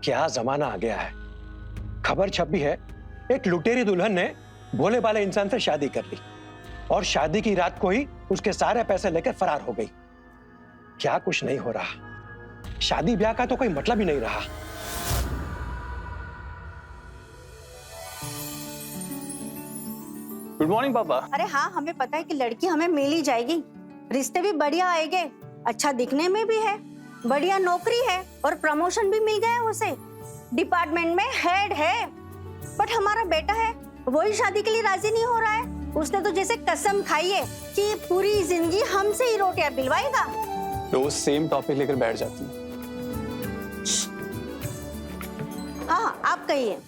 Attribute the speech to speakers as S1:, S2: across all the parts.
S1: क्या जमाना आ गया है। खबर छप भी है, एक लुटेरी दुल्हन ने भोले भाले इंसान से शादी कर ली और शादी की रात को ही उसके सारे पैसे लेकर फरार हो गई। क्या कुछ नहीं हो रहा, शादी ब्याह का तो कोई मतलब ही नहीं रहा।
S2: गुड मॉर्निंग पापा।
S3: अरे हाँ, हमें पता है कि लड़की हमें मिल ही जाएगी। रिश्ते भी बढ़िया आएंगे, अच्छा दिखने में भी है, बढ़िया नौकरी है और प्रमोशन भी मिल गया उसे, डिपार्टमेंट में हेड है। बट हमारा बेटा है, वही शादी के लिए राजी नहीं हो रहा है। उसने तो जैसे कसम खाई है कि पूरी जिंदगी हमसे ही रोटियां बिलवाएगा।
S2: रोज सेम टॉपिक लेकर बैठ जाती है।
S3: हाँ, आप कहिए।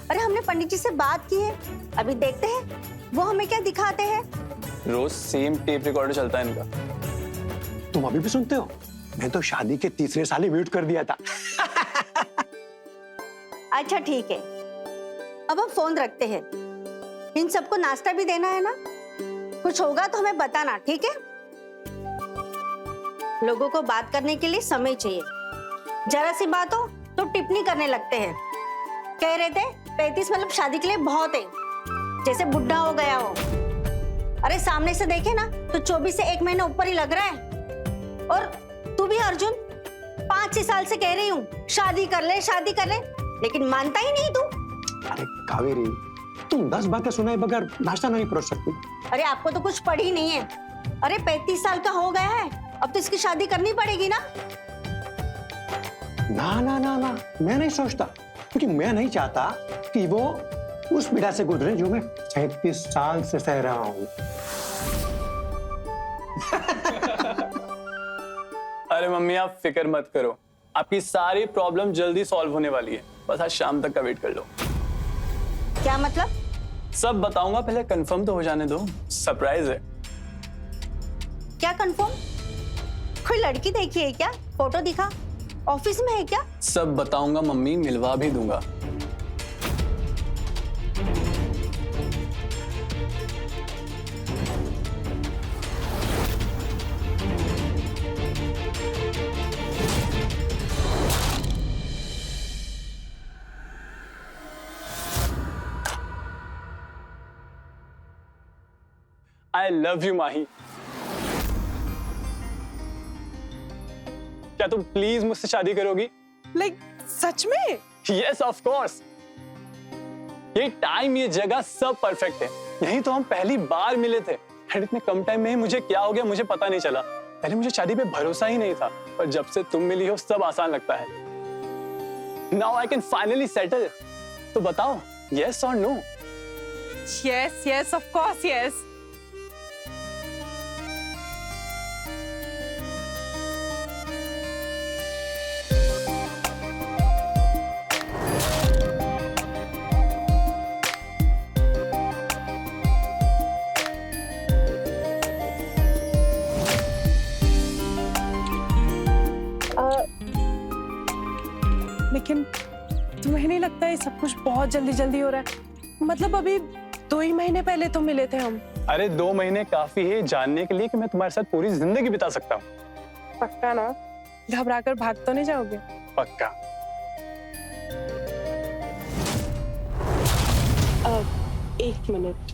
S3: अरे हमने पंडित जी से बात की है, अभी देखते हैं वो हमें क्या दिखाते हैं।
S2: रोज सेम टेप रिकॉर्डर चलता है इनका।
S1: तुम अभी भी सुनते हो? मैं तो शादी के तीसरे साल ही म्यूट कर दिया था।
S3: अच्छा ठीक है, अब हम फोन रखते हैं। इन सबको नाश्ता भी देना है ना, कुछ होगा तो हमें बताना, ठीक है? लोगों को बात करने के लिए समय चाहिए, जरा सी बात हो तो टिप्पणी करने लगते हैं। कह रहे थे 35 मतलब शादी के लिए बहुत है, जैसे बुढ़ा हो गया हो। अरे सामने से देखे ना तो 24 से 1 महीना ऊपर ही लग रहा है। और तू भी अर्जुन, 5-6 साल से कह रही हूँ शादी कर ले, लेकिन मानता ही नहीं तू।
S1: अरे कावेरी, तुम 10 बातें सुनाए बगैर नाश्ता नहीं परोस सकती।
S3: अरे आपको तो कुछ पढ़ी नहीं है। अरे 35 साल का हो गया है, अब तो इसकी शादी करनी पड़ेगी ना।
S1: ना ना ना ना, मैं नहीं सोचता, क्योंकि मैं नहीं चाहता कि वो उस पीड़ा से गुजरे जो मैं 37 साल से सह रहा हूँ।
S2: अरे मम्मी आप फिक्र मत करो, आपकी सारी प्रॉब्लम जल्दी सॉल्व होने वाली है। बस आज शाम तक का वेट कर लो।
S3: क्या मतलब?
S2: सब बताऊंगा, पहले कंफर्म तो हो जाने दो, सरप्राइज है।
S3: क्या कंफर्म? कोई लड़की देखी है क्या? फोटो दिखा, ऑफिस में है क्या?
S2: सब बताऊंगा मम्मी, मिलवा भी दूंगा। I love you माही। क्या तुम प्लीज मुझसे शादी करोगी?
S4: सच में?
S2: Yes, of course। ये टाइम, ये जगह सब परफेक्ट है। यहीं तो हम पहली बार मिले थे। एंड इतने कम टाइम में ही मुझे क्या हो गया मुझे पता नहीं चला। पहले मुझे शादी पे भरोसा ही नहीं था, पर जब से तुम मिली हो सब आसान लगता है। Now I can finally settle। तो बताओ, yes or no?
S4: Yes, of course, yes। लेकिन तुम्हें नहीं लगता ये सब कुछ बहुत जल्दी जल्दी हो रहा है? मतलब अभी 2 ही महीने पहले तो मिले थे हम।
S2: अरे 2 महीने काफी है जानने के लिए कि मैं तुम्हारे साथ पूरी जिंदगी बिता सकता हूँ।
S4: पक्का ना? घबराकर भाग तो नहीं जाओगे?
S2: पक्का।
S4: 1 मिनट,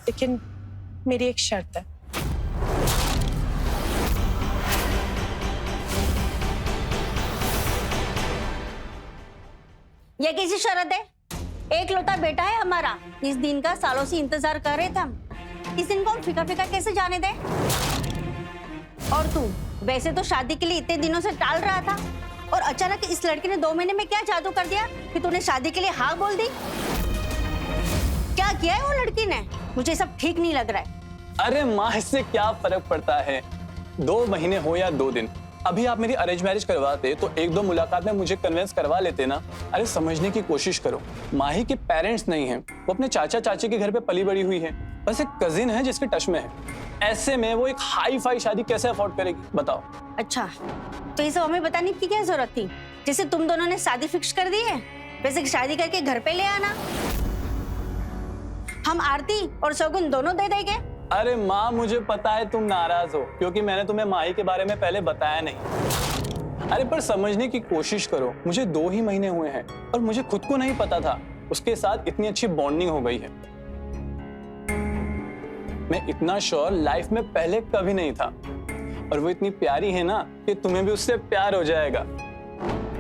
S4: लेकिन मेरी एक शर्त है।
S3: ये कैसी शर्त है? एक लौता बेटा है हमारा, इस दिन का सालों से इंतजार कर रहे थे हम। इस दिन को हम फीका फीका कैसे जाने दें? और तू वैसे तो शादी के लिए इतने दिनों से टाल रहा था, और अचानक इस लड़के ने 2 महीने में क्या जादू कर दिया कि तूने शादी के लिए हाँ बोल दी? क्या किया है वो लड़की ने? मुझे सब ठीक नहीं लग रहा है।
S2: अरे माँ, इससे क्या फर्क पड़ता है? 2 महीने हो या 2 दिन। अभी आप मेरी अरेंज मैरिज करवाते तो 1-2 मुलाकात में मुझे कन्विंस करवा लेते ना। अरे समझने की कोशिश करो, माही के पेरेंट्स नहीं हैं, वो अपने चाचा चाची के घर पे पली बड़ी हुई है, बस एक कजिन है जिसके टच में है। ऐसे में वो एक हाई फाई शादी कैसे अफोर्ड करेगी बताओ?
S3: अच्छा, तो ये सब हमें बताने की क्या जरूरत थी? जैसे तुम दोनों ने शादी फिक्स कर दी है, वैसे शादी करके घर पे ले आना, हम आरती और सौगुन दोनों दे देंगे।
S2: अरे माँ, मुझे पता है तुम नाराज हो क्योंकि मैंने तुम्हें माही के बारे में पहले बताया नहीं। अरे पर समझने की कोशिश करो, मुझे 2 ही महीने हुए हैं और मुझे खुद को नहीं पता था उसके साथ इतनी अच्छी बॉन्डिंग हो गई है। मैं इतना श्योर लाइफ में पहले कभी नहीं था, और वो इतनी प्यारी है ना कि तुम्हें भी उससे प्यार हो जाएगा।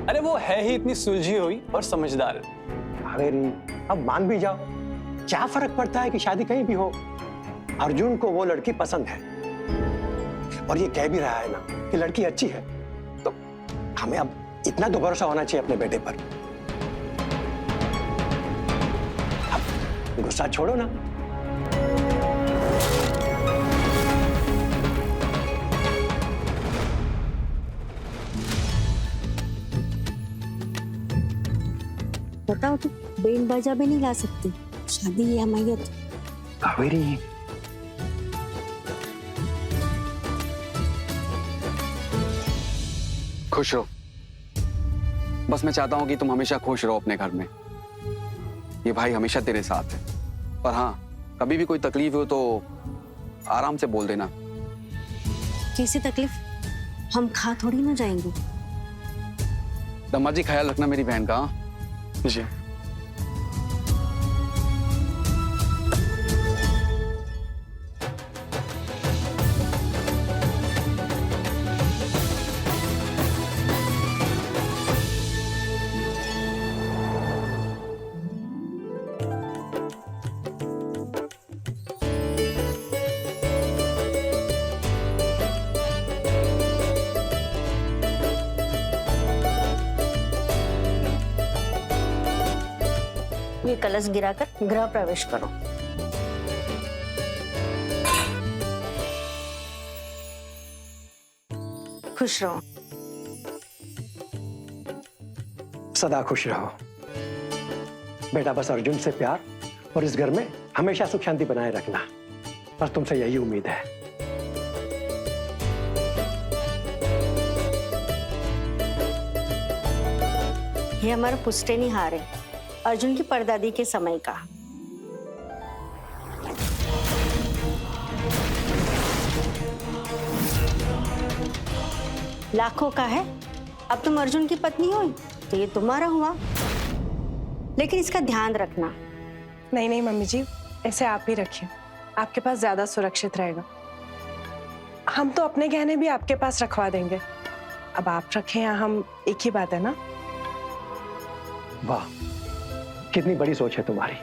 S2: अरे वो है ही इतनी सुलझी हुई और समझदार।
S1: कावेरी, अब मान भी जाओ, क्या फर्क पड़ता है कि शादी कहीं भी हो। अर्जुन को वो लड़की पसंद है और ये कह भी रहा है ना कि लड़की अच्छी है, तो हमें अब इतना तो भरोसा होना चाहिए अपने बेटे पर। अब गुस्सा छोड़ो ना।
S3: बताओ, तू बैंड बाजा भी नहीं ला सकती, शादी या मैयत।
S1: कावेरी,
S5: खुश रहो। बस मैं चाहता हूं कि तुम हमेशा खुश रहो अपने घर में। ये भाई हमेशा तेरे साथ है, पर हाँ, कभी भी कोई तकलीफ हो तो आराम से बोल देना।
S3: कैसी तकलीफ? हम खा थोड़ी ना जाएंगे।
S5: दम्मा जी, ख्याल रखना मेरी बहन का। हाँ?
S2: जी।
S3: ये कलश गिराकर गृह प्रवेश करो। खुश रहो।
S1: सदा खुश रहो बेटा। बस अर्जुन से प्यार और इस घर में हमेशा सुख शांति बनाए रखना, बस तुमसे यही उम्मीद है।
S3: ये हमारा पुश्तैनी हार है, अर्जुन की परदादी के समय का। लाखों का है। अब तुम अर्जुन की पत्नी हो तो ये तुम्हारा हुआ, लेकिन इसका ध्यान रखना।
S4: नहीं नहीं मम्मी जी, ऐसे आप ही रखिए, आपके पास ज्यादा सुरक्षित रहेगा। हम तो अपने गहने भी आपके पास रखवा देंगे। अब आप रखें या हम, एक ही बात है ना।
S1: वाह, कितनी बड़ी सोच है तुम्हारी।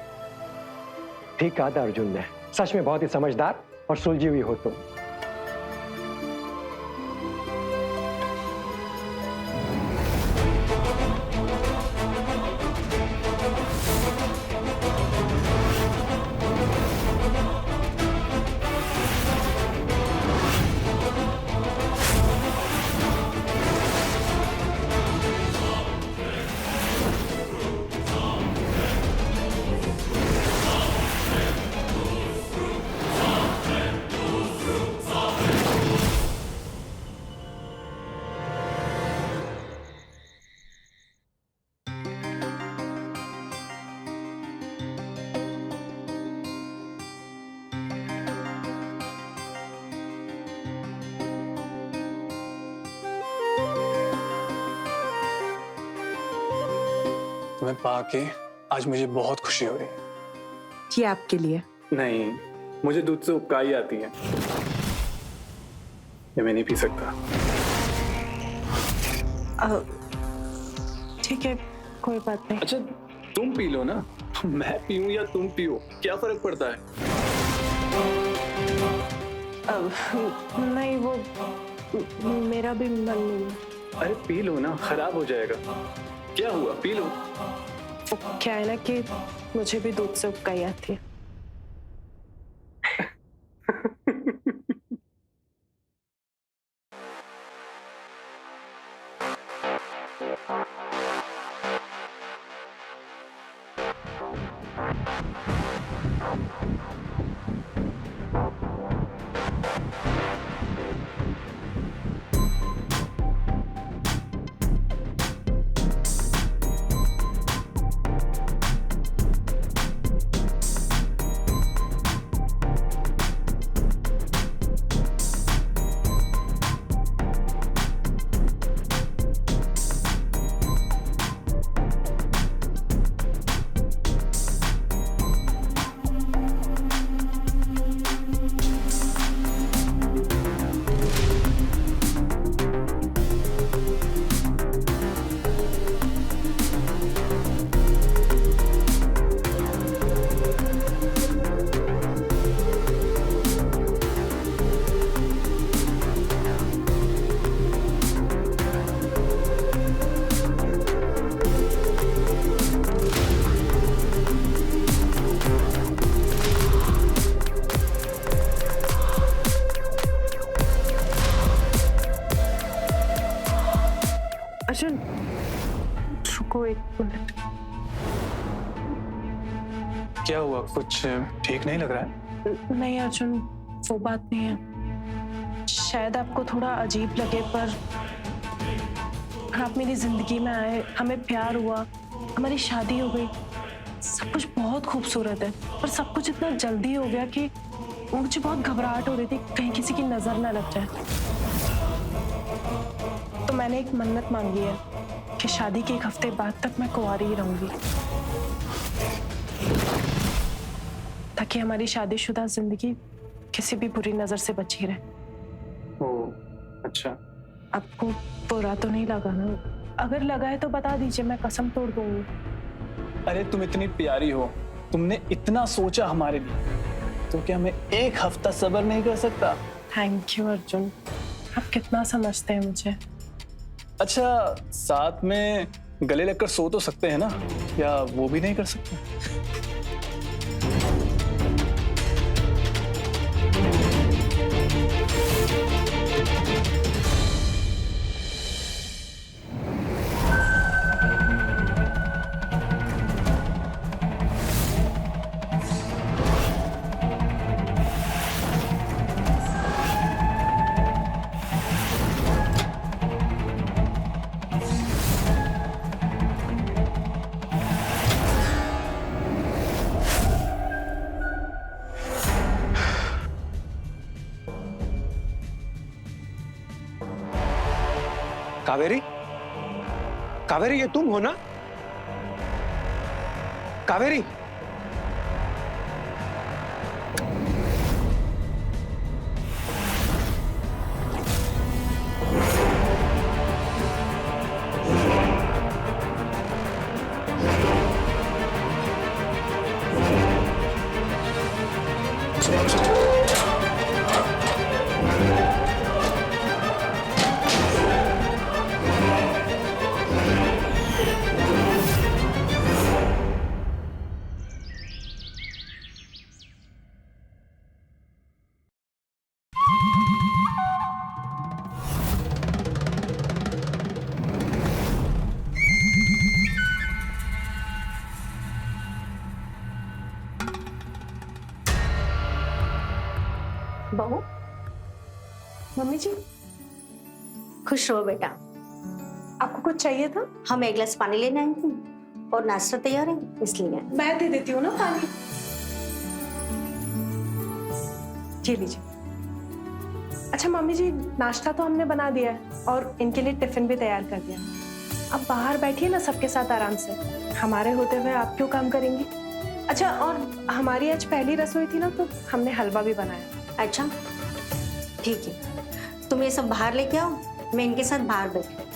S1: ठीक कहा था अर्जुन ने, सच में बहुत ही समझदार और सुलझी हुई हो तुम।
S2: तुम्हें पाके आज मुझे बहुत खुशी हो रही है।
S4: ये आपके लिए।
S2: नहीं, मुझे दूध से उपकाई आती है, ये मैं नहीं पी सकता।
S4: ठीक है, कोई बात नहीं।
S2: अच्छा, तुम पी लो ना, मैं पीऊं या तुम पियो, क्या फर्क पड़ता है?
S4: नहीं, वो मेरा भी मन नहीं है।
S2: अरे पी लो ना, खराब हो जाएगा। क्या हुआ, पी लो।
S4: वो क्या है ना कि मुझे भी दूध से उपकाई आती है। अर्जुन रुको एक मिनट।
S2: क्या हुआ, कुछ ठीक नहीं लग रहा है?
S4: नहीं अर्जुन, वो बात नहीं है। शायद आपको थोड़ा अजीब लगे, पर आप मेरी जिंदगी में आए, हमें प्यार हुआ, हमारी शादी हो गई, सब कुछ बहुत खूबसूरत है। पर सब कुछ इतना जल्दी हो गया कि मुझे बहुत घबराहट हो रही थी कहीं किसी की नजर ना लग जाए। तो मैंने एक मन्नत मांगी है कि शादी के 1 हफ्ते बाद तक मैं कुंवारी ही रहूंगी, ताकि हमारी शादीशुदा जिंदगी किसी भी बुरी नजर से बची रहे।
S2: ओह, अच्छा।
S4: आपको बुरा तो नहीं लगा ना? अगर लगा है तो बता दीजिए, मैं कसम तोड़ दूंगी।
S2: अरे तुम इतनी प्यारी हो, तुमने इतना सोचा हमारे लिए, तो क्या मैं 1 हफ्ता सब्र नहीं कर सकता?
S4: थैंक यू अर्जुन, आप कितना समझते हैं मुझे।
S2: अच्छा, साथ में गले लगकर सो तो सकते हैं ना, या वो भी नहीं कर सकते?
S1: कावेरी, कावेरी, ये तुम हो ना? कावेरी,
S3: बहू,
S4: मम्मी जी,
S3: खुश रहो बेटा।
S4: आपको कुछ चाहिए था?
S3: हम 1 गिलास पानी लेने आई थी और नाश्ता तैयार है, इसलिए।
S4: मैं दे देती हूँ ना पानी। ये लीजिए। अच्छा मम्मी जी, नाश्ता तो हमने बना दिया है और इनके लिए टिफिन भी तैयार कर दिया। अब बाहर बैठिए ना सबके साथ आराम से, हमारे होते हुए आप क्यों काम करेंगी? अच्छा, और हमारी आज पहली रसोई थी ना, तो हमने हलवा भी बनाया।
S3: अच्छा ठीक है, तुम ये सब बाहर लेके आओ, मैं इनके साथ बाहर बैठी।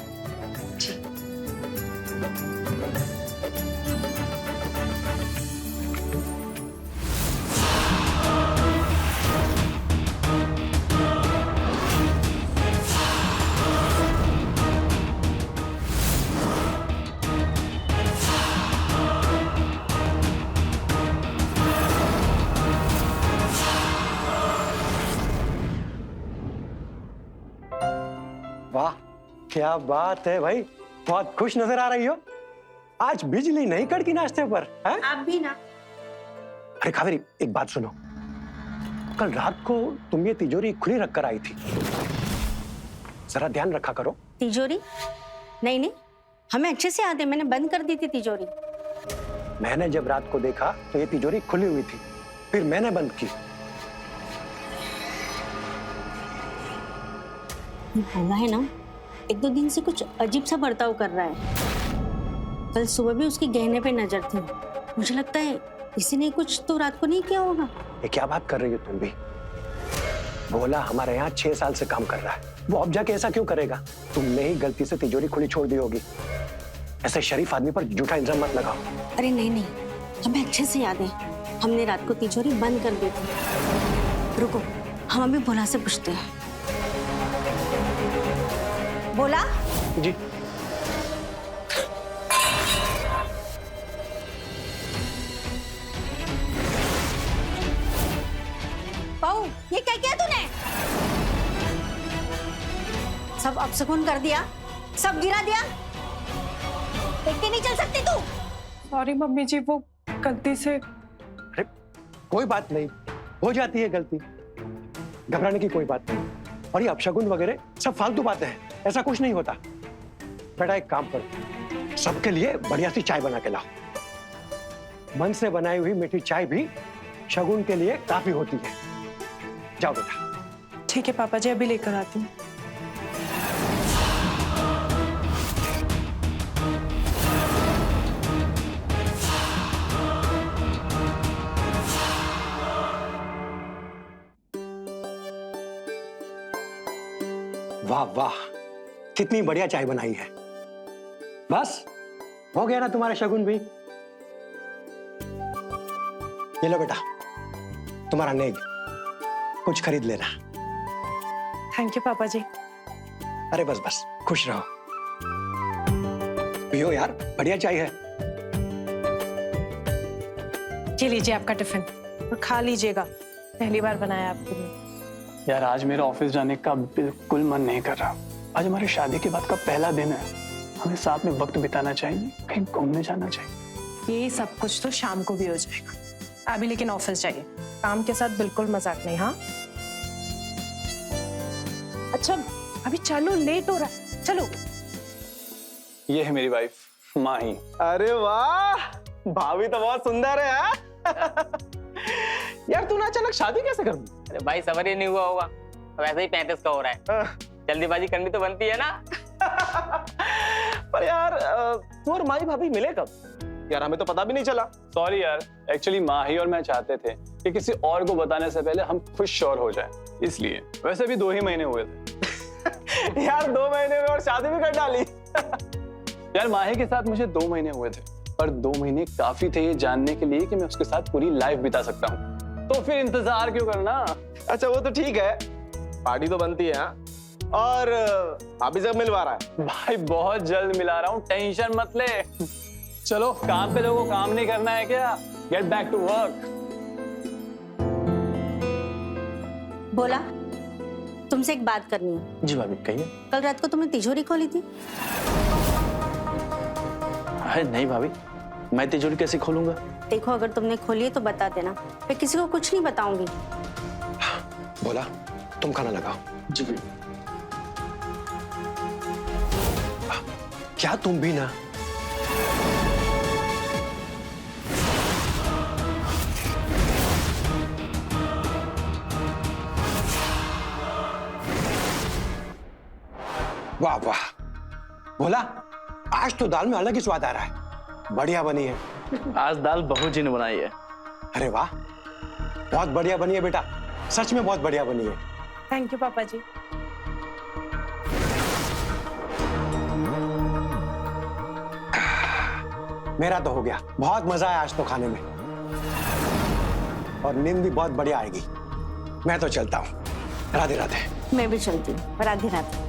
S1: वाह, क्या बात है भाई, बहुत खुश नजर आ रही हो। आज बिजली नहीं कड़की नाश्ते पर, है?
S3: आप भी ना।
S1: अरे कावेरी, एक बात सुनो, कल रात को तुम ये तिजोरी खुली रखकर आई थी, जरा ध्यान रखा करो।
S3: तिजोरी? नहीं नहीं, हमें अच्छे से याद है, मैंने बंद कर दी थी तिजोरी।
S1: मैंने जब रात को देखा तो ये तिजोरी खुली हुई थी, फिर मैंने बंद की।
S3: ये भोला है ना, 1-2 दिन से कुछ अजीब सा बर्ताव कर रहा है। कल सुबह भी उसकी गहने पे नजर थी। मुझे लगता है किसी ने कुछ तो रात को नहीं किया होगा।
S1: ये क्या बात कर रही हो तुम भी? भोला हमारे यहाँ 6 साल से काम कर रहा है, वो अब जाके ऐसा क्यों करेगा? तुमने ही गलती से तिजोरी खुली छोड़ दी होगी। ऐसे शरीफ आदमी पर झूठा इल्जाम मत लगाओ।
S3: अरे नहीं नहीं, हमें अच्छे से याद है, हमने रात को तिजोरी बंद कर दी थी। रुको, हम अभी भोला से पूछते हैं। भोला
S1: जी।
S3: बहू, ये क्या किया तूने? सब अपशगुन कर दिया, सब गिरा दिया। देख के नहीं चल सकती तू।
S4: सॉरी मम्मी जी, वो गलती से।
S1: अरे कोई बात नहीं, हो जाती है गलती, घबराने की कोई बात नहीं। और ये अपशगुन वगैरह सब फालतू बातें हैं, ऐसा कुछ नहीं होता। बेटा एक काम करो, सबके लिए बढ़िया सी चाय बना के लाओ। मन से बनाई हुई मीठी चाय भी शगुन के लिए काफी होती है। जाओ बेटा।
S4: ठीक है पापा जी, अभी लेकर आती हूँ।
S1: वाह वाह, कितनी बढ़िया चाय बनाई है। बस हो गया ना तुम्हारा शगुन भी। ये लो बेटा, तुम्हारा नेग, कुछ खरीद लेना।
S4: थैंक यू पापा जी।
S1: अरे बस बस, खुश रहो। पियो यार, बढ़िया चाय है।
S4: ये लीजिए आपका टिफिन और खा लीजिएगा, पहली बार बनाया आपके लिए।
S2: यार आज मेरा ऑफिस जाने का बिल्कुल मन नहीं कर रहा। आज हमारी शादी के बाद का पहला दिन है, हमें साथ में वक्त बिताना चाहिए, कहीं घूमने जाना चाहिए।
S4: ये सब कुछ तो शाम को भी हो जाएगा, अभी लेकिन ऑफिस जाइए। काम के साथ बिल्कुल मजाक नहीं। हाँ अच्छा, अभी चलो, लेट हो रहा है, चलो।
S2: ये है मेरी वाइफ माही।
S6: अरे वाह, भाभी तो बहुत सुंदर है। हाँ? यार तूने अचानक शादी कैसे कर दी?
S7: अरे भाई सबर ही नहीं हुआ होगा, वैसे ही 35 का हो रहा है, जल्दीबाजी करनी तो बनती है ना।
S6: पर यार तू और माई भाभी मिले कब? यार हमें तो पता भी नहीं चला।
S2: सॉरी यार, एक्चुअली माही और मैं चाहते थे कि किसी और को बताने से पहले हम खुद श्योर हो जाए, इसलिए। वैसे भी 2 ही महीने हुए थे।
S6: यार 2 महीने में और शादी भी कर डाली।
S2: यार माही के साथ मुझे 2 महीने हुए थे, पर 2 महीने काफी थे ये जानने के लिए कि मैं उसके साथ पूरी लाइफ बिता सकता हूँ। तो फिर इंतजार क्यों करना?
S6: अच्छा वो तो ठीक है, पार्टी तो बनती है। हाँ? और भाभी से मिलवा रहा है?
S2: भाई बहुत जल्द मिला रहा हूँ, टेंशन मत ले। चलो काम पे लोगों को काम नहीं करना है क्या? Get back to work.
S3: बोला, तुमसे एक बात करनी है।
S6: जी भाभी कहिए।
S3: कल रात को तुमने तिजोरी खोली थी?
S6: अरे नहीं भाभी, मैं तिजोरी कैसे खोलूंगा?
S3: देखो, अगर तुमने खोली है तो बता देना, मैं किसी को कुछ नहीं बताऊंगी।
S1: बोला, तुम खाना लगाओ।
S6: जी
S1: क्या तुम भी ना? वाह वाह, बोला आज तो दाल में अलग ही स्वाद आ रहा है, बढ़िया बनी है।
S6: आज दाल बहू जी ने बनाई है।
S1: अरे वाह, बहुत बढ़िया बनी है बेटा, सच में बहुत बढ़िया बनी है।
S4: थैंक यू पापा जी।
S1: मेरा तो हो गया, बहुत मजा आया आज तो खाने में, और नींद भी बहुत बढ़िया आएगी। मैं तो चलता हूँ, राधे राधे।
S3: मैं भी चलती हूँ, राधे राधे।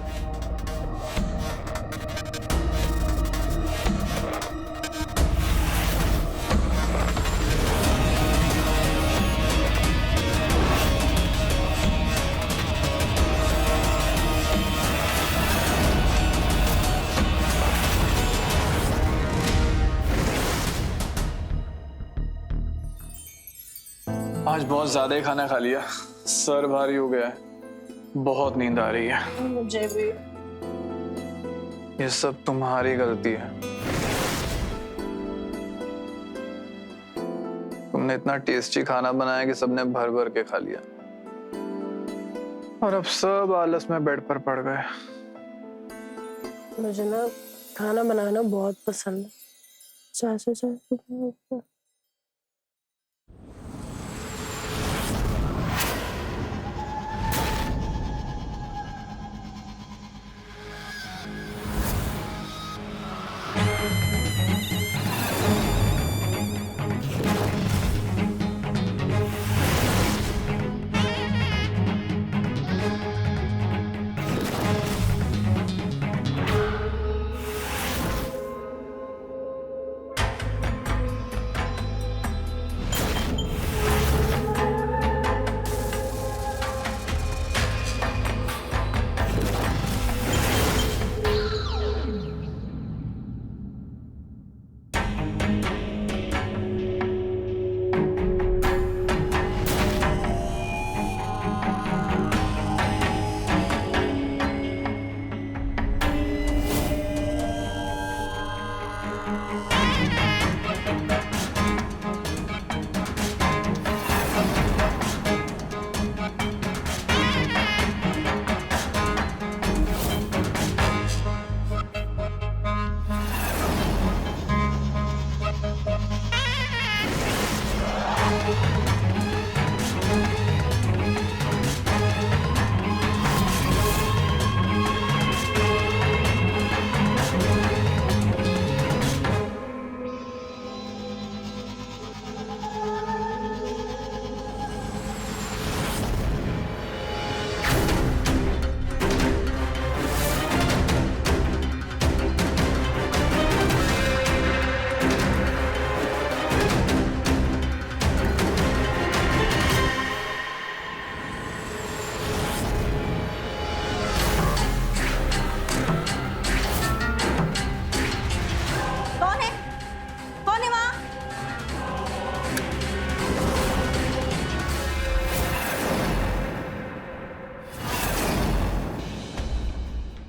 S2: आज बहुत ज्यादा ही खाना खा लिया, सर भारी हो गया है, बहुत नींद आ रही है।
S4: मुझे भी।
S2: ये सब तुम्हारी गलती है। तुमने इतना टेस्टी खाना बनाया कि सबने भर भर के खा लिया, और अब सब आलस में बेड पर पड़ गए।
S4: मुझे ना खाना बनाना बहुत पसंद है।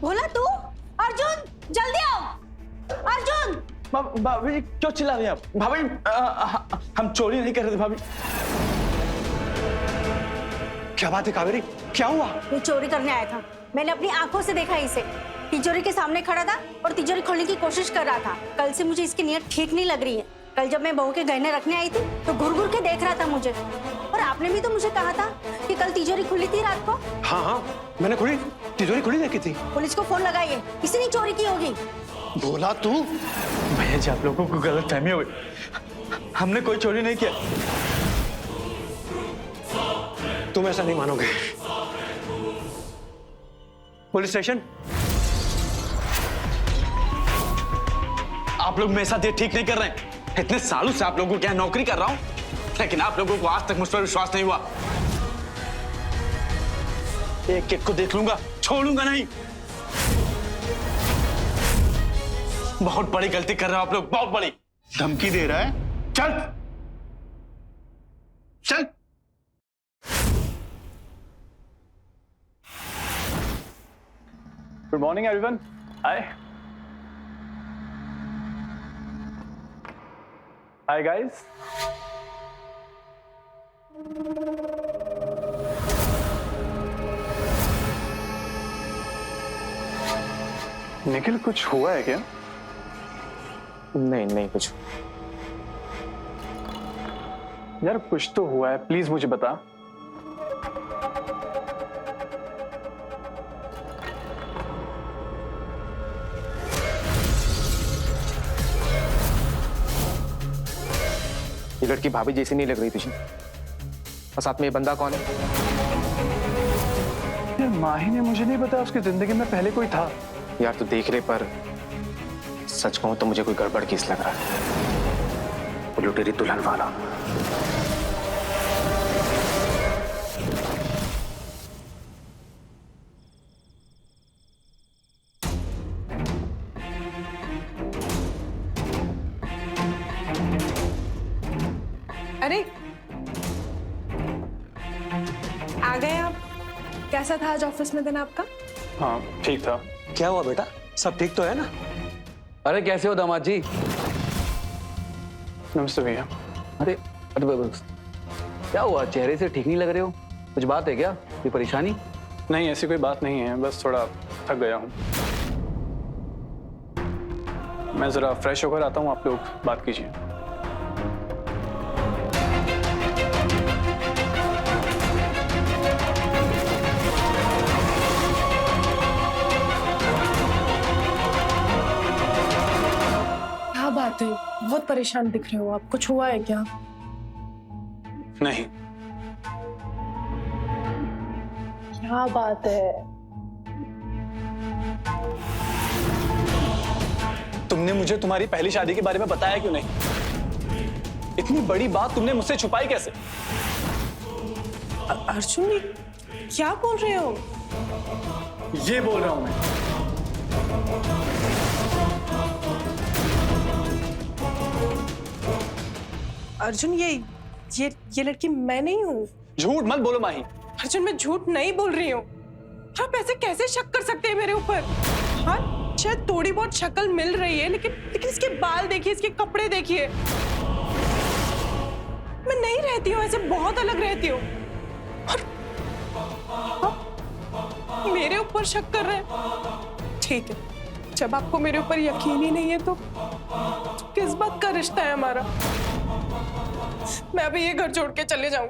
S3: भोला तू? अर्जुन जल्दी आओ। अर्जुन
S2: भाभी क्यों चिल्ला रही हैं आप? भाभी हम चोरी नहीं कर रहे थे भाभी।
S1: क्या बात है कावेरी, क्या हुआ?
S3: ये चोरी करने आया था। मैंने अपनी आंखों से देखा इसे। तिजोरी के सामने खड़ा था और तिजोरी खोलने की कोशिश कर रहा था। कल से मुझे इसकी नीयत ठीक नहीं लग रही है। कल जब मैं बहू के गहने रखने आई थी तो घूर घूर के देख रहा था मुझे। और आपने भी तो मुझे कहा था कि कल तिजोरी खुली थी रात को।
S1: हाँ हाँ, मैंने तिजोरी खुली देखी थी।
S3: पुलिस को फोन लगाइए, किसी ने चोरी की होगी।
S1: भोला तू?
S2: भैया जी, आप लोगों को गलतफहमी हो गई। हमने कोई चोरी नहीं किया।
S1: तुम ऐसा नहीं मानोगे। Police station.
S5: आप लोग मेरे साथ ये ठीक नहीं कर रहे हैं। इतने सालों से आप लोगों को क्या नौकरी कर रहा हूं, लेकिन आप लोगों को आज तक मुझ पर विश्वास नहीं हुआ। एक एक को देख लूंगा, छोड़ूंगा नहीं। बहुत बड़ी गलती कर रहे हो आप लोग, बहुत बड़ी।
S8: धमकी दे रहा है? चल चल।
S2: Good morning everyone. Hi hi guys. Nikhil, कुछ हुआ है क्या?
S6: नहीं नहीं कुछ।
S2: यार कुछ तो हुआ है, प्लीज मुझे बता।
S6: ये लड़की भाभी जैसी नहीं लग रही तुझे। और साथ में ये बंदा कौन है?
S2: यार माही ने मुझे नहीं बताया उसकी जिंदगी में पहले कोई था।
S6: यार तू देख ले, पर सच कहूं तो मुझे कोई गड़बड़ केस लग रहा है। वो लुटेरी दुल्हन वाला।
S4: अरे आ गए आप। कैसा था आज ऑफिस में दिन आपका?
S2: हाँ ठीक था।
S1: क्या हुआ बेटा, सब ठीक तो है ना?
S5: अरे कैसे हो दामाद जी?
S2: नमस्ते भैया।
S5: अरे अरे बस, क्या हुआ, चेहरे से ठीक नहीं लग रहे हो? कुछ बात है क्या, कोई परेशानी?
S2: नहीं ऐसी कोई बात नहीं है, बस थोड़ा थक गया हूँ। मैं जरा फ्रेश होकर आता हूँ, आप लोग बात कीजिए।
S4: क्या बात है, बहुत परेशान दिख रहे हो आप। कुछ हुआ है क्या?
S2: नहीं।
S4: क्या बात है?
S2: तुमने मुझे तुम्हारी पहली शादी के बारे में बताया क्यों नहीं? इतनी बड़ी बात तुमने मुझसे छुपाई कैसे?
S4: अर्जुन, ये क्या बोल रहे हो?
S2: ये बोल रहा हूं मैं।
S4: अर्जुन, ये लड़की मैं नहीं हूँ।
S2: झूठ मत बोलो माही।
S4: अर्जुन, मैं झूठ नहीं बोल रही हूँ। आप ऐसे कैसे शक कर सकते हैं मेरे ऊपर? हाँ शायद थोड़ी बहुत शक्ल मिल रही है, लेकिन इसके बाल देखिए, इसके कपड़े देखिए। मैं नहीं रहती हूँ ऐसे, बहुत अलग रहती हूँ। और आप मेरे ऊपर शक कर रहे हैं? ठीक है, जब आपको मेरे ऊपर यकीन ही नहीं है तो किस बात का रिश्ता है हमारा? मैं अभी ये घर छोड़ के चले जाऊं।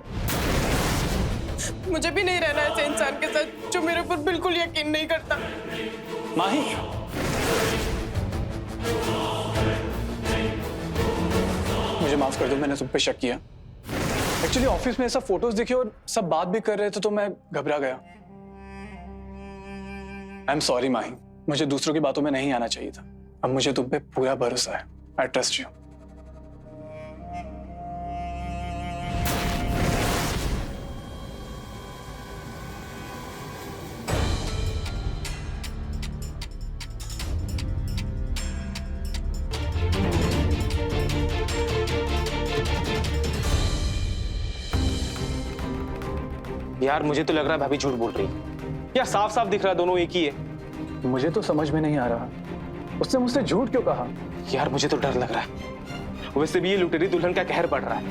S4: मुझे भी नहीं रहना ऐसे इंसान के साथ जो मेरे ऊपर बिल्कुल यकीन नहीं करता।
S2: माही, मुझे माफ कर दो, मैंने तुम पे शक किया। एक्चुअली ऑफिस में ऐसा फोटोज दिखे और सब बात भी कर रहे थे तो मैं घबरा गया। आई एम सॉरी माही, मुझे दूसरों की बातों में नहीं आना चाहिए था। अब मुझे तुम पे पूरा भरोसा है। I trust you.
S6: यार मुझे तो लग रहा है भाभी झूठ बोल रही है। यार साफ साफ दिख रहा है दोनों एक ही है।
S2: मुझे तो समझ में नहीं आ रहा, उसने मुझसे झूठ क्यों कहा?
S6: यार मुझे तो डर लग रहा है। वैसे भी ये लुटेरी दुल्हन का कहर बढ़ रहा है।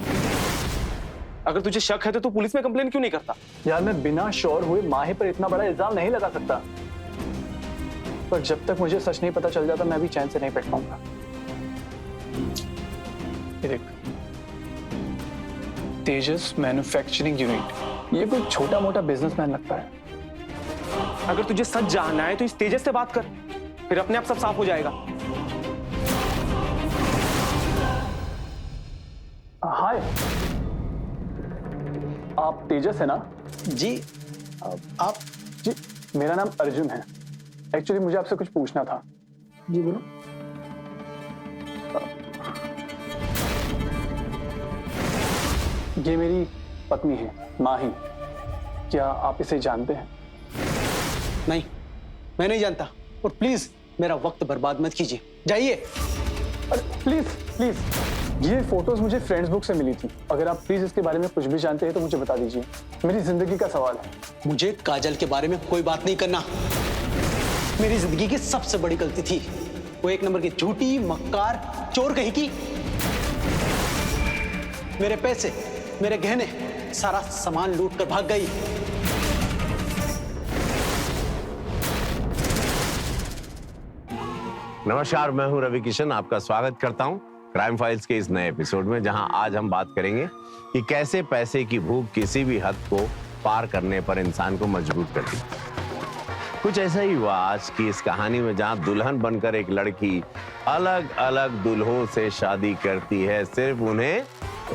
S6: अगर तुझे शक है तो तू पुलिस में कंप्लेन क्यों नहीं करता?
S2: यार मैं बिना श्योर हुए माही पर इतना बड़ा इल्जाम नहीं लगा सकता, पर जब तक मुझे सच नहीं पता चल जाता मैं भी चैन से नहीं बैठ पाऊंगा। ये देख, तेजस मैन्युफैक्चरिंग यूनिट, ये कोई छोटा मोटा बिजनेसमैन लगता है।
S6: अगर तुझे सच जानना है तो इस तेजस से बात कर, फिर अपने आप सब साफ हो जाएगा।
S2: हाय, आप तेजस है ना?
S1: जी आप?
S2: जी, मेरा नाम अर्जुन है। एक्चुअली मुझे आपसे कुछ पूछना था। जी बोलो। ये मेरी पत्नी है माही, क्या आप इसे जानते हैं?
S9: नहीं, मैं नहीं जानता, और प्लीज मेरा वक्त बर्बाद मत कीजिए, जाइए।
S2: अरे प्लीज प्लीज, ये फोटोज मुझे फ्रेंड्स बुक से मिली थी। अगर आप प्लीज इसके बारे में कुछ भी जानते हैं तो मुझे बता दीजिए, मेरी जिंदगी का सवाल है।
S9: मुझे काजल के बारे में कोई बात नहीं करना। मेरी जिंदगी की सबसे बड़ी गलती थी, वो एक नंबर की झूठी मक्कार चोर कहीं की। मेरे पैसे, मेरे गहने, सारा सामान लूट कर भाग गई।
S10: नमस्कार, मैं हूं रवि किशन, आपका स्वागत करता हूं क्राइम फाइल्स के इस नए एपिसोड में, जहां आज हम बात करेंगे कि कैसे पैसे की भूख किसी भी हद को पार करने पर इंसान को मजबूर करती है। कुछ ऐसा ही हुआ आज की इस कहानी में, जहां दुल्हन बनकर एक लड़की अलग अलग दुल्हों से शादी करती है, सिर्फ उन्हें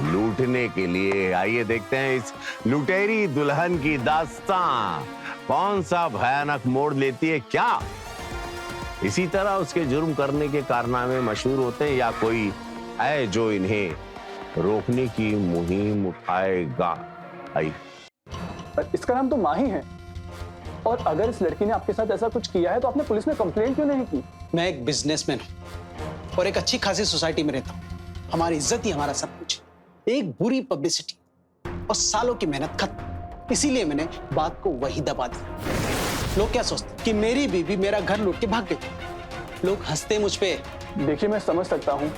S10: लूटने के लिए। आइए देखते हैं इस लुटेरी दुल्हन की दास्तां कौन सा भयानक मोड़ लेती है। क्या इसी तरह उसके जुर्म करने के कारनामे मशहूर होते हैं, या कोई है जो इन्हें रोकने की मुहिम उठाएगा? आई,
S2: इसका नाम तो माही है, और अगर इस लड़की ने आपके साथ ऐसा कुछ किया है तो आपने पुलिस में कंप्लेंट क्यों नहीं की?
S9: मैं एक बिजनेसमैन हूं और एक अच्छी खासी सोसाइटी में रहता हूं। हमारी इज्जत ही हमारा सब कुछ। एक बुरी पब्लिसिटी और सालों की मेहनत खत्म, इसीलिए मैंने बात को वही दबा दिया। लोग क्या सोचते कि मेरी बीवी मेरा घर लूट के भाग गई। लोग हंसते मुझ पे।
S2: देखिए मैं समझ सकता हूँ,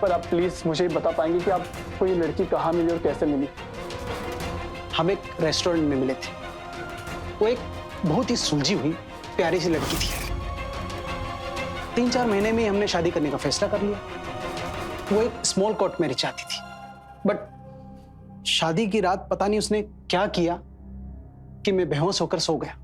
S2: पर आप प्लीज मुझे बता पाएंगे कि आपको ये लड़की कहाँ मिली और कैसे मिली?
S9: हम एक रेस्टोरेंट में मिले थे। वो एक बहुत ही सुलझी हुई प्यारी सी लड़की थी। 3-4 महीने में ही हमने शादी करने का फैसला कर लिया। वो एक स्मॉल कोर्ट मैरिज चाहती थी, बट शादी की रात पता नहीं उसने क्या किया कि मैं बेहोश होकर सो गया।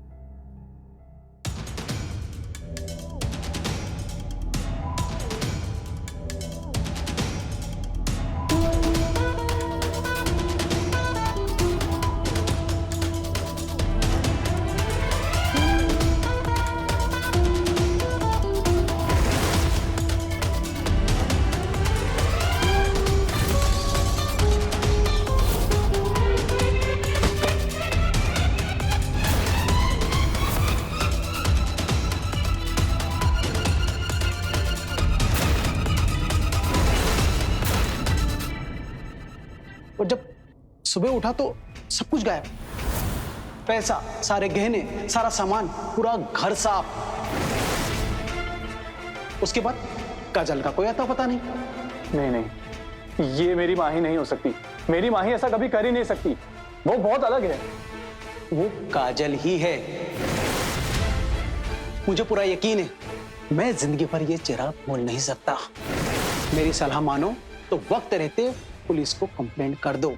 S9: और जब सुबह उठा तो सब कुछ गायब। पैसा, सारे गहने, सारा सामान, पूरा घर साफ। उसके बाद काजल का कोई आता पता नहीं।
S2: नहीं, ये मेरी माही नहीं हो सकती। मेरी माही ऐसा कभी कर ही नहीं सकती, वो बहुत अलग है।
S9: वो काजल ही है, मुझे पूरा यकीन है। मैं जिंदगी भर ये चेहरा भूल नहीं सकता। मेरी सलाह मानो तो वक्त रहते पुलिस को कंप्लेंट कर दो,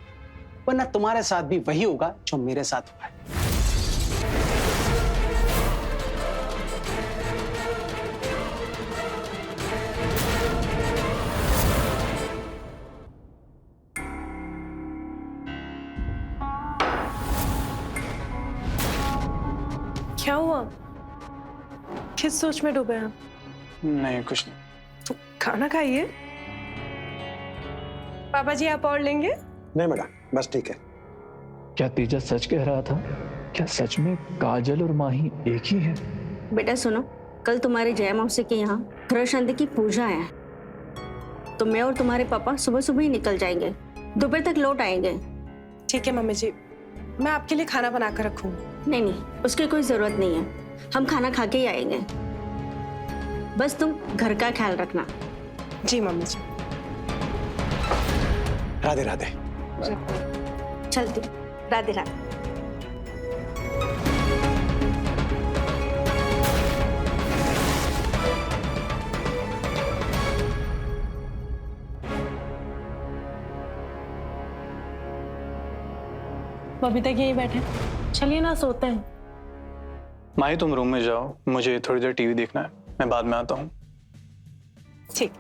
S9: वरना तुम्हारे साथ भी वही होगा जो मेरे साथ हुआ है।
S4: क्या हुआ? किस सोच में डूबे आप?
S2: नहीं, कुछ नहीं।
S4: तो खाना खाइए। पापा जी आप और लेंगे?
S1: नहीं बेटा, बस ठीक है।
S11: क्या तेजस सच कह रहा था? क्या सच में काजल और माही एक ही है?
S3: बेटा सुनो, कल तुम्हारे जया मौसी के यहाँ ग्रह शांति की पूजा है, तो मैं और तुम्हारे पापा सुबह सुबह ही निकल जाएंगे, दोपहर तक लौट आएंगे।
S4: ठीक है मम्मी जी, मैं आपके लिए खाना बना कर रखूंगी।
S3: नहीं, उसकी कोई जरूरत नहीं है। हम खाना खा के ही आएंगे। बस तुम घर का ख्याल रखना।
S4: जी मम्मी जी।
S1: राधे राधे।
S3: चलती। राधे राधे।
S4: अभी तक यही बैठे, चलिए ना सोते हैं।
S2: माही तुम रूम में जाओ, मुझे थोड़ी देर टीवी देखना है, मैं बाद में आता हूँ।
S4: ठीक।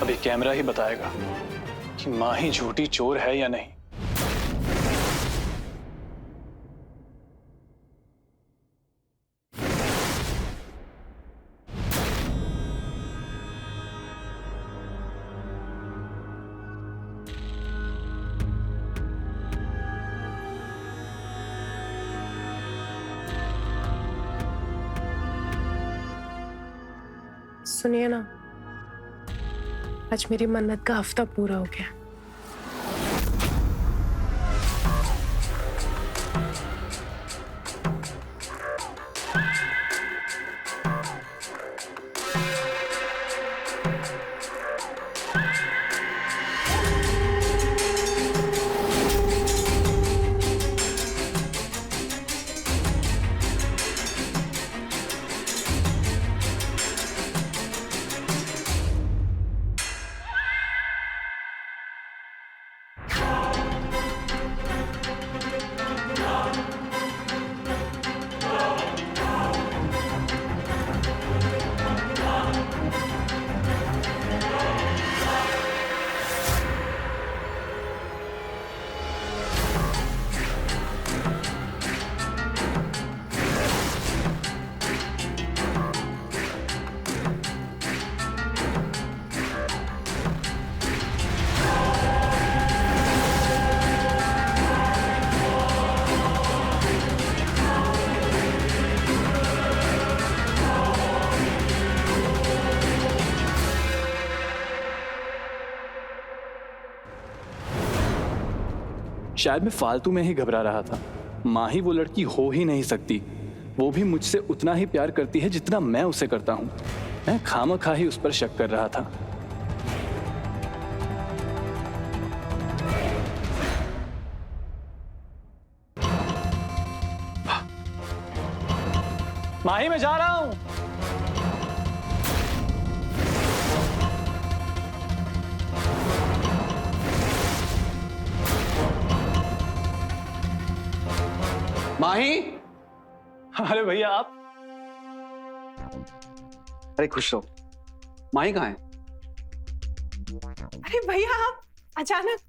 S2: अभी कैमरा ही बताएगा कि माही झूठी चोर है या नहीं।
S4: सुनिए ना, आज मेरी मन्नत का हफ्ता पूरा हो गया।
S2: शायद मैं फालतू में ही घबरा रहा था। माही वो लड़की हो ही नहीं सकती। वो भी मुझसे उतना ही प्यार करती है जितना मैं उसे करता हूं। मैं खामखा ही उस पर शक कर रहा था। माही मैं जा रहा हूं।
S5: माही,
S2: अरे भैया आप।
S5: अरे खुश रहो। माही कहाँ है?
S4: अरे भैया आप अचानक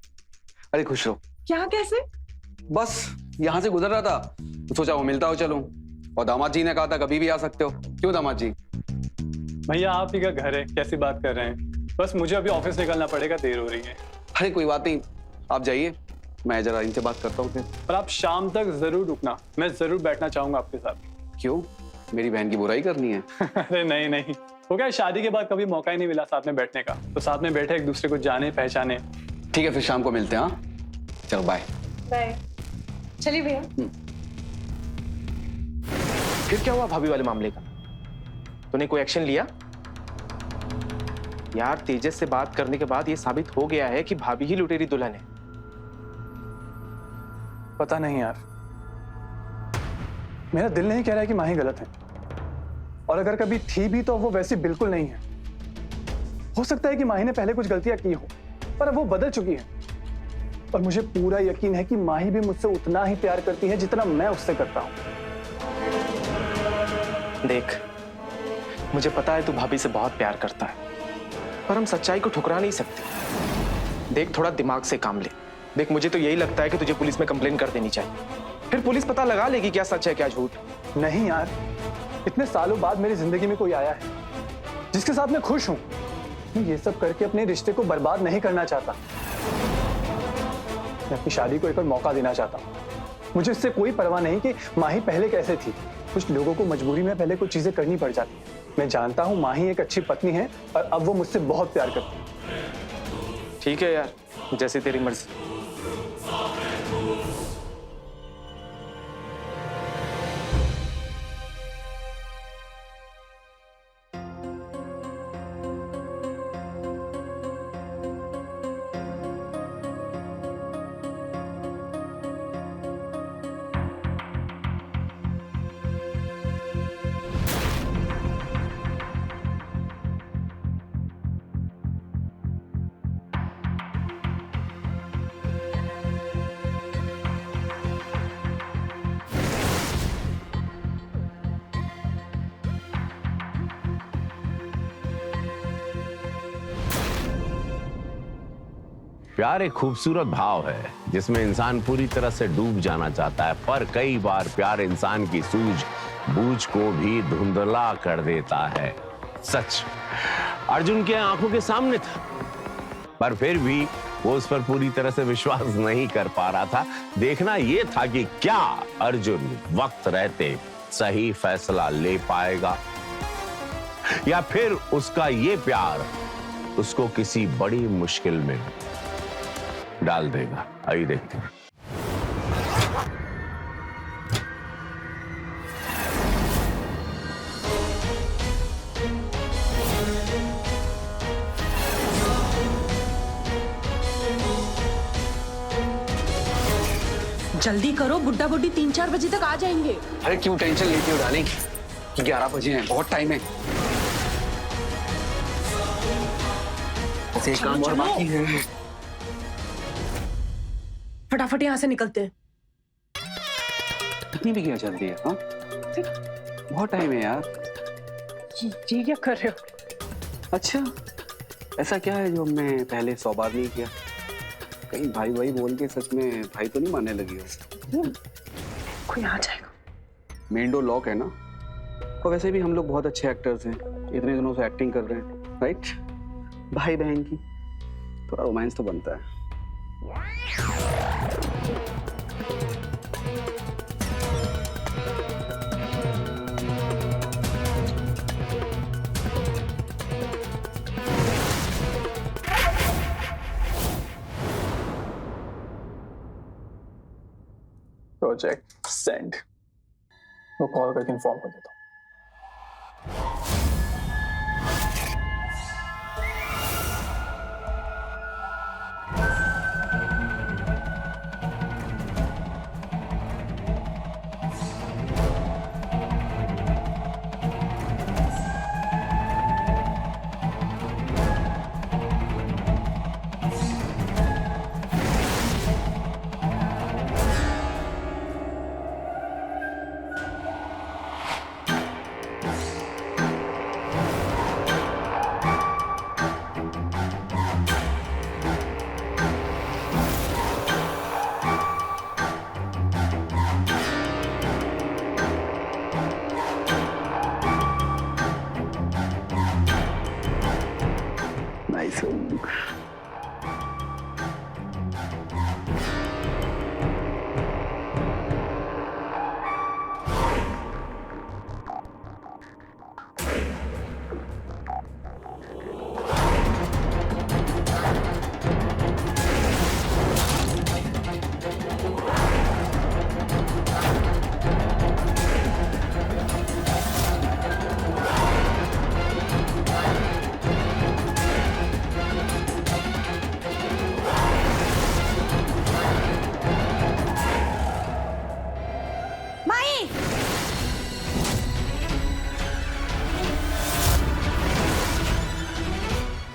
S5: अरे खुश रहो।
S4: यहाँ कैसे?
S5: बस यहाँ से गुजर रहा था तो सोचा वो मिलता हो चलूं। और दामाद जी ने कहा था कभी भी आ सकते हो। क्यों दामाद जी?
S2: भैया आप ही का घर है, कैसी बात कर रहे हैं? बस मुझे अभी ऑफिस निकलना पड़ेगा, देर हो रही है।
S5: अरे कोई बात नहीं, आप जाइए, मैं जरा इनसे बात करता हूँ फिर।
S2: पर आप शाम तक जरूर रुकना, मैं जरूर बैठना चाहूंगा आपके साथ।
S5: क्यों, मेरी बहन की बुराई करनी है?
S2: अरे नहीं नहीं, हो गया शादी के बाद कभी मौका ही नहीं मिला साथ में बैठने का, तो साथ में बैठे एक दूसरे को जाने पहचाने।
S5: ठीक है फिर शाम को मिलते हैं। हाँ चलो बाय।
S4: बाय। चलिए भैया।
S6: फिर क्या हुआ भाभी वाले मामले का? तूने कोई एक्शन लिया? यार तेजस से बात करने के बाद ये साबित हो गया है कि भाभी ही लुटेरी दुल्हन है।
S2: पता नहीं यार, मेरा दिल नहीं कह रहा है कि माही गलत है, और अगर कभी थी भी तो वो वैसी बिल्कुल नहीं है। हो सकता है कि माही ने पहले कुछ गलतियां की हो, पर अब वो बदल चुकी है। और मुझे पूरा यकीन है कि माही भी मुझसे उतना ही प्यार करती है जितना मैं उससे करता हूं।
S6: देख, मुझे पता है तू भाभी से बहुत प्यार करता है, पर हम सच्चाई को ठुकरा नहीं सकते। देख थोड़ा दिमाग से काम ले। देख मुझे तो यही लगता है कि तुझे पुलिस में कंप्लेन कर देनी चाहिए, फिर पुलिस पता लगा लेगी क्या सच है क्या झूठ।
S2: नहीं यार, इतने सालों बाद मेरी जिंदगी में कोई आया है जिसके साथ मैं खुश हूं। मैं ये सब करके अपने रिश्ते को बर्बाद नहीं करना चाहता। मैं अपनी शादी को एक और मौका देना चाहता हूँ। मुझे इससे कोई परवाह नहीं कि माही पहले कैसे थी। कुछ लोगों को मजबूरी में पहले कुछ चीजें करनी पड़ जाती है। मैं जानता हूँ माही एक अच्छी पत्नी है और अब वो मुझसे बहुत प्यार करती है।
S6: ठीक है यार, जैसे तेरी मर्जी।
S10: प्यार एक खूबसूरत भाव है जिसमें इंसान पूरी तरह से डूब जाना चाहता है, पर कई बार प्यार इंसान की सूझबूझ को भी धुंधला कर देता है। सच अर्जुन के आंखों के सामने था, पर फिर भी वो उस पर पूरी तरह से विश्वास नहीं कर पा रहा था। देखना यह था कि क्या अर्जुन वक्त रहते सही फैसला ले पाएगा या फिर उसका ये प्यार उसको किसी बड़ी मुश्किल में डाल देगा। आइए देखते हैं।
S4: जल्दी करो, बुड्ढा बुड्ढी 3-4 बजे तक आ जाएंगे।
S5: अरे क्यों टेंशन लेती हो डार्लिंग, 11 बजे हैं, बहुत टाइम है। ऐसे काम और बाकी है।
S4: फटाफट यहाँ से निकलते हैं।
S5: इतनी भी क्या जल्दी है? हाँ बहुत टाइम है यार।
S4: ये क्या कर रहे हो?
S5: अच्छा ऐसा क्या है जो हमने पहले 100 बार नहीं किया? कहीं भाई भाई बोल के सच में भाई तो नहीं मानने लगी हो?
S4: कोई आ जाएगा।
S5: मेन डोर लॉक है ना, और वैसे भी हम लोग बहुत अच्छे एक्टर्स हैं, इतने दिनों से एक्टिंग कर रहे हैं, राइट? भाई बहन की थोड़ा रोमांस तो बनता है।
S2: प्रोजेक्ट सेंड, वो कॉल करके इन्फॉर्म कर देता हूँ।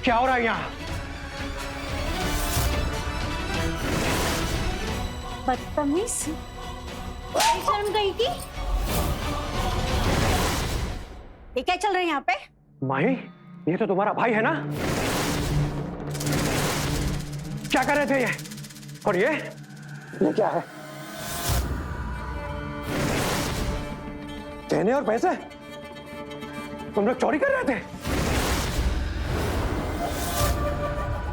S1: क्या हो रहा है यहाँ?
S3: बदतमीज, शर्म गई की? ये क्या चल रहा है यहाँ पे?
S1: माही, ये तो तुम्हारा भाई है ना? क्या कर रहे थे ये? और ये क्या है? गहने और पैसे तुम लोग चोरी कर रहे थे?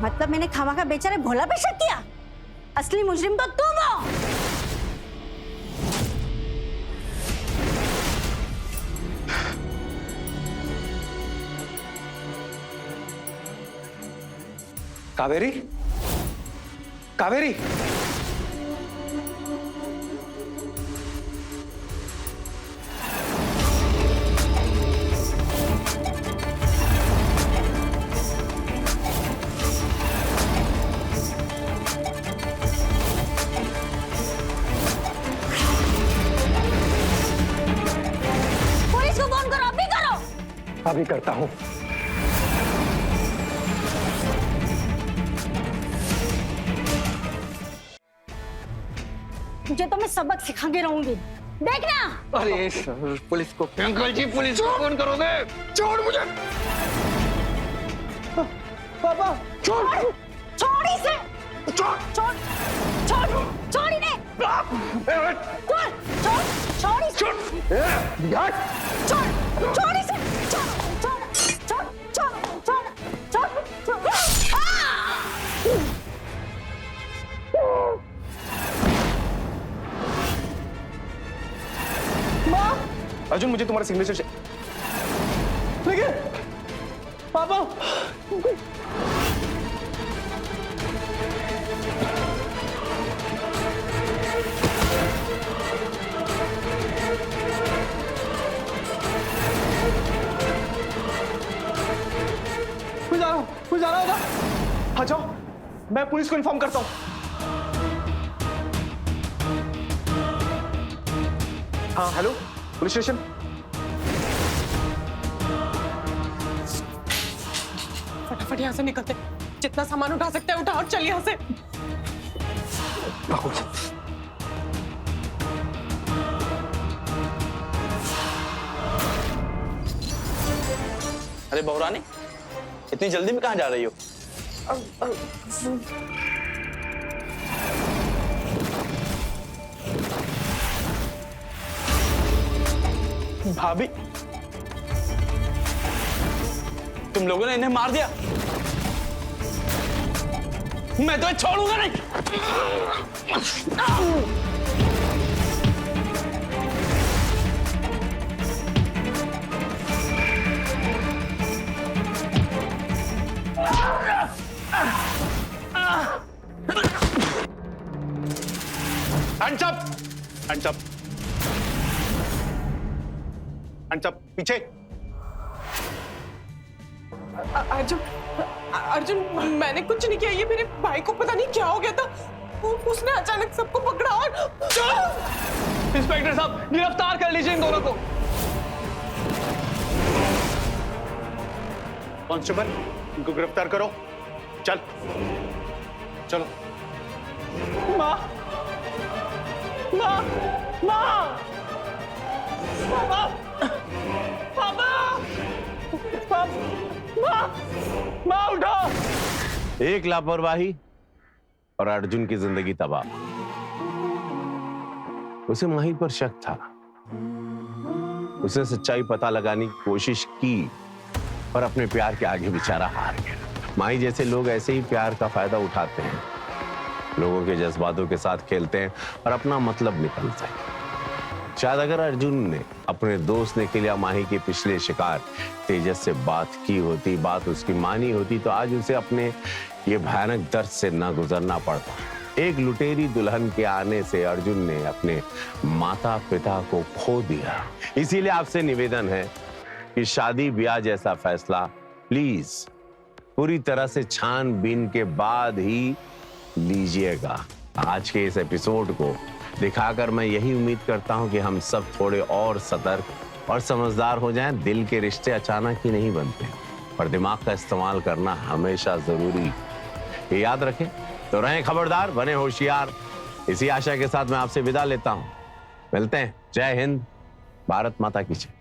S3: मतलब मैंने खामा का बेचारे भोला पे शक किया? असली मुजरिम तो तुम हो।
S1: कावेरी, कावेरी,
S3: पुलिस को फोन करो, अभी करो।
S1: अभी करता हूं।
S3: तुझे तो मैं सबक सिखा के रहूंगी, देखना।
S5: अरे सर, पुलिस को अंकल जी, पुलिस को फोन करोगे? छोड़ मुझे।
S1: पापा छोड़,
S3: छोड़ इसे, छोड़ छोड़ छोड़ छोड़ इन्हें, छोड़ छोड़ छोड़ इसे, छोड़ छोड़ इसे, छोड़ छोड़ छोड़ छोड़ छोड़ छोड़ छोड़।
S6: अर्जुन, मुझे तुम्हारा सिग्नेचर चाहिए।
S1: लेकिन पापा
S6: कोई जा रहा होगा। हाँ जाओ, मैं पुलिस को इन्फॉर्म करता हूँ। हाँ हेलो, पुलिस स्टेशन।
S4: फटाफट यहाँ से निकलते, जितना सामान उठा सकते हैं उठा और चल यहाँ से।
S2: अरे बहुरानी, इतनी जल्दी में कहाँ जा रही हो? भाभी, तुम लोगों ने इन्हें मार दिया। मैं तुम्हें छोड़ूंगा नहीं।
S6: Hands up! Hands up! Hands up! पीछे।
S4: अर्जुन, अर्जुन, मैंने कुछ नहीं किया। ये मेरे भाई को पता नहीं क्या हो गया था, उसने अचानक सबको पकड़ा और
S2: इंस्पेक्टर साहब, गिरफ्तार कर लीजिए इन दोनों को।
S6: कांस्टेबल, इनको गिरफ्तार करो। चल, चलो।
S2: माँ, माँ, माँ, पापा, पापा, माँ, माँ उठो।
S10: एक लापरवाही और अर्जुन की जिंदगी तबाह। उसे माही पर शक था, उसने सच्चाई पता लगाने की कोशिश की, पर अपने प्यार के आगे बेचारा हार गया। माही जैसे लोग ऐसे ही प्यार का फायदा उठाते हैं, लोगों के जज्बातों के साथ खेलते हैं और अपना मतलब निकालते हैं। शायद अगर अर्जुन ने अपने दोस्त ने किलिया माही के पिछले शिकार तेजस से बात की होती, बात उसकी मानी होती, तो आज उसे अपने ये भयानक दर्द से न गुजरना पड़ता। एक लुटेरी दुल्हन के आने से अर्जुन ने अपने माता पिता को खो दिया। इसीलिए आपसे निवेदन है कि शादी ब्याह जैसा फैसला प्लीज पूरी तरह से छानबीन के बाद ही लीजिएगा। आज के इस एपिसोड को दिखाकर मैं यही उम्मीद करता हूं कि हम सब थोड़े और सतर्क और समझदार हो जाएं। दिल के रिश्ते अचानक ही नहीं बनते और दिमाग का इस्तेमाल करना हमेशा जरूरी। ये याद रखें, तो रहें खबरदार, बने होशियार। इसी आशा के साथ मैं आपसे विदा लेता हूं। मिलते हैं। जय हिंद, भारत माता की जय।